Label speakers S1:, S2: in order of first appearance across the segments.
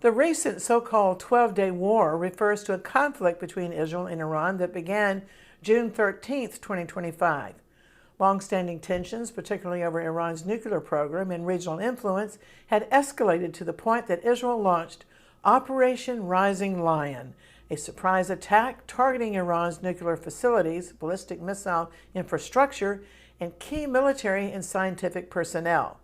S1: The recent so-called 12-day war refers to a conflict between Israel and Iran that began June 13, 2025. Long-standing tensions, particularly over Iran's nuclear program and regional influence, had escalated to the point that Israel launched Operation Rising Lion, a surprise attack targeting Iran's nuclear facilities, ballistic missile infrastructure, and key military and scientific personnel.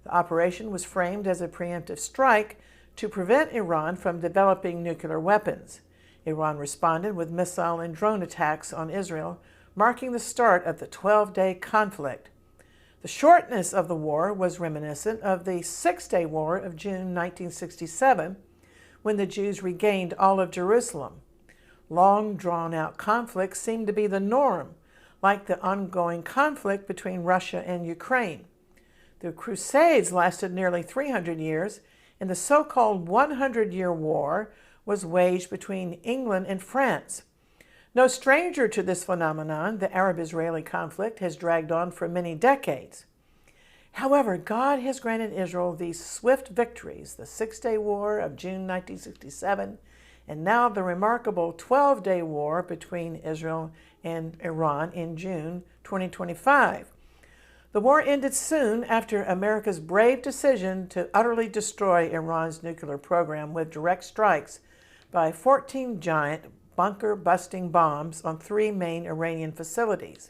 S1: The operation was framed as a preemptive strike to prevent Iran from developing nuclear weapons. Iran responded with missile and drone attacks on Israel, marking the start of the 12-day conflict. The shortness of the war was reminiscent of the Six-Day War of June 1967, when the Jews regained all of Jerusalem. Long, drawn-out conflicts seemed to be the norm, like the ongoing conflict between Russia and Ukraine. The Crusades lasted nearly 300 years, and the so-called 100-year war was waged between England and France. No stranger to this phenomenon, the Arab-Israeli conflict has dragged on for many decades. However, God has granted Israel these swift victories, the Six-Day War of June 1967, and now the remarkable 12-day war between Israel and Iran in June 2025. The war ended soon after America's brave decision to utterly destroy Iran's nuclear program with direct strikes by 14 giant bunker-busting bombs on 3 main Iranian facilities.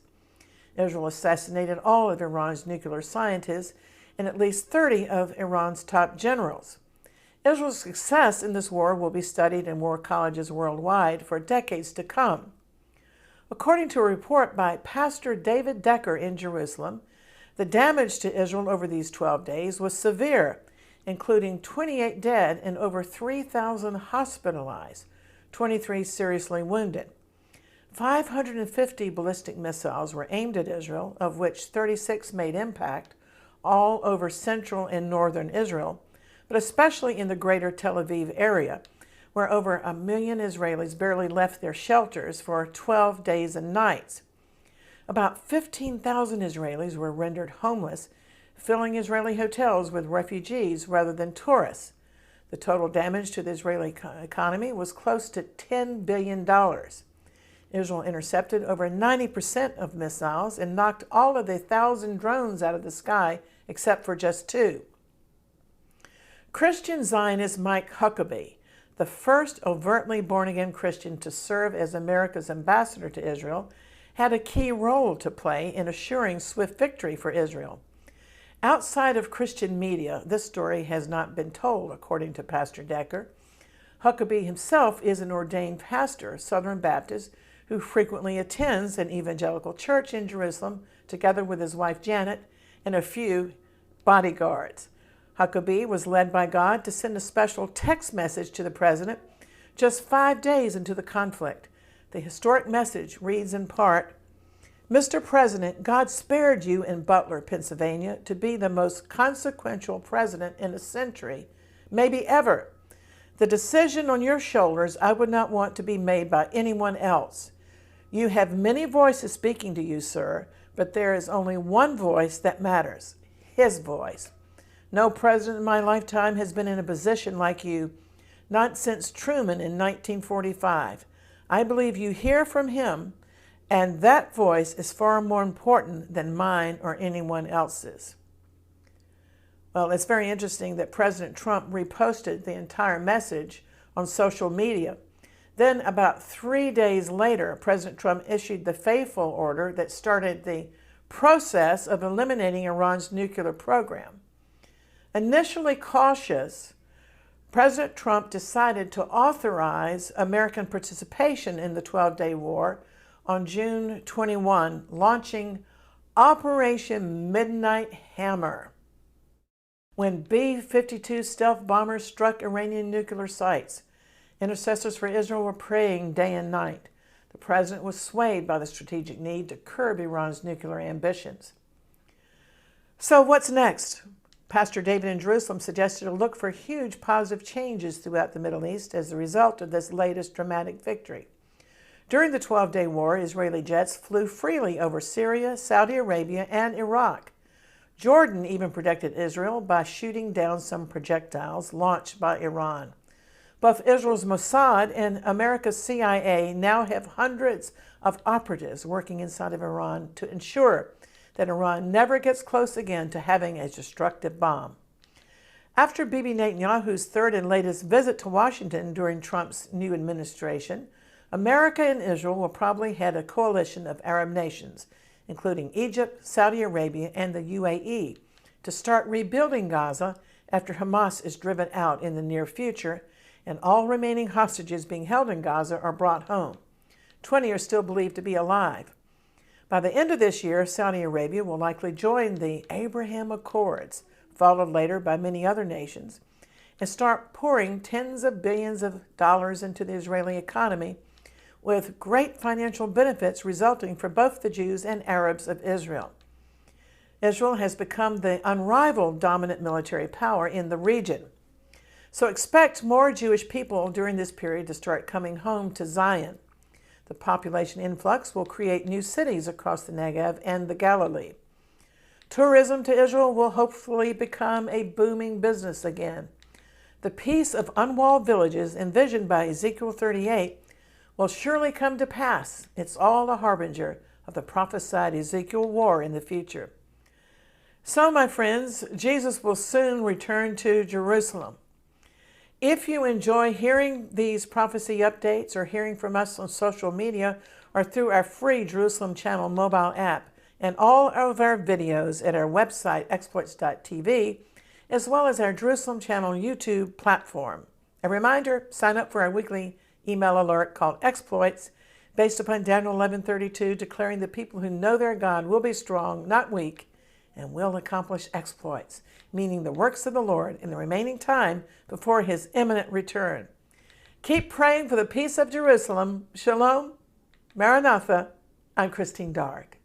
S1: Israel assassinated all of Iran's nuclear scientists and at least 30 of Iran's top generals. Israel's success in this war will be studied in war colleges worldwide for decades to come. According to a report by Pastor David Decker in Jerusalem, the damage to Israel over these 12 days was severe, including 28 dead and over 3,000 hospitalized, 23 seriously wounded. 550 ballistic missiles were aimed at Israel, of which 36 made impact, all over central and northern Israel, but especially in the greater Tel Aviv area, where over 1 million Israelis barely left their shelters for 12 days and nights. About 15,000 Israelis were rendered homeless, filling Israeli hotels with refugees rather than tourists. The total damage to the Israeli economy was close to $10 billion. Israel intercepted over 90% of missiles and knocked all of the 1,000 drones out of the sky except for just 2. Christian Zionist Mike Huckabee, the first overtly born-again Christian to serve as America's ambassador to Israel, had a key role to play in assuring swift victory for Israel. Outside of Christian media, this story has not been told, according to Pastor Decker. Huckabee himself is an ordained pastor, Southern Baptist, who frequently attends an evangelical church in Jerusalem, together with his wife Janet and a few bodyguards. Huckabee was led by God to send a special text message to the president just 5 days into the conflict. The historic message reads in part, "Mr. President, God spared you in Butler, Pennsylvania, to be the most consequential president in a century, maybe ever. The decision on your shoulders I would not want to be made by anyone else. You have many voices speaking to you, sir, but there is only one voice that matters, his voice. No president in my lifetime has been in a position like you, not since Truman in 1945. I believe you hear from him, and that voice is far more important than mine or anyone else's." Well, it's very interesting that President Trump reposted the entire message on social media. Then, about 3 days later, President Trump issued the fateful order that started the process of eliminating Iran's nuclear program. Initially cautious, President Trump decided to authorize American participation in the 12-day war on June 21, launching Operation Midnight Hammer, when B-52 stealth bombers struck Iranian nuclear sites. Intercessors for Israel were praying day and night. The president was swayed by the strategic need to curb Iran's nuclear ambitions. So what's next? Pastor David in Jerusalem suggested a look for huge positive changes throughout the Middle East as a result of this latest dramatic victory. During the 12-day war, Israeli jets flew freely over Syria, Saudi Arabia, and Iraq. Jordan even protected Israel by shooting down some projectiles launched by Iran. Both Israel's Mossad and America's CIA now have hundreds of operatives working inside of Iran to ensure that Iran never gets close again to having a destructive bomb. After Bibi Netanyahu's third and latest visit to Washington during Trump's new administration, America and Israel will probably head a coalition of Arab nations, including Egypt, Saudi Arabia, and the UAE, to start rebuilding Gaza after Hamas is driven out in the near future and all remaining hostages being held in Gaza are brought home. 20 are still believed to be alive. By the end of this year, Saudi Arabia will likely join the Abraham Accords, followed later by many other nations, and start pouring tens of billions of dollars into the Israeli economy, with great financial benefits resulting for both the Jews and Arabs of Israel. Israel has become the unrivaled dominant military power in the region. So expect more Jewish people during this period to start coming home to Zion. The population influx will create new cities across the Negev and the Galilee. Tourism to Israel will hopefully become a booming business again. The peace of unwalled villages envisioned by Ezekiel 38 will surely come to pass. It's all a harbinger of the prophesied Ezekiel war in the future. So, my friends, Jesus will soon return to Jerusalem. If you enjoy hearing these prophecy updates or hearing from us on social media or through our free Jerusalem Channel mobile app and all of our videos at our website, exploits.tv, as well as our Jerusalem Channel YouTube platform. A reminder, sign up for our weekly email alert called Exploits, based upon Daniel 11:32, declaring the people who know their God will be strong, not weak, and will accomplish exploits, meaning the works of the Lord in the remaining time before his imminent return. Keep praying for the peace of Jerusalem. Shalom. Maranatha. I'm Christine Darg.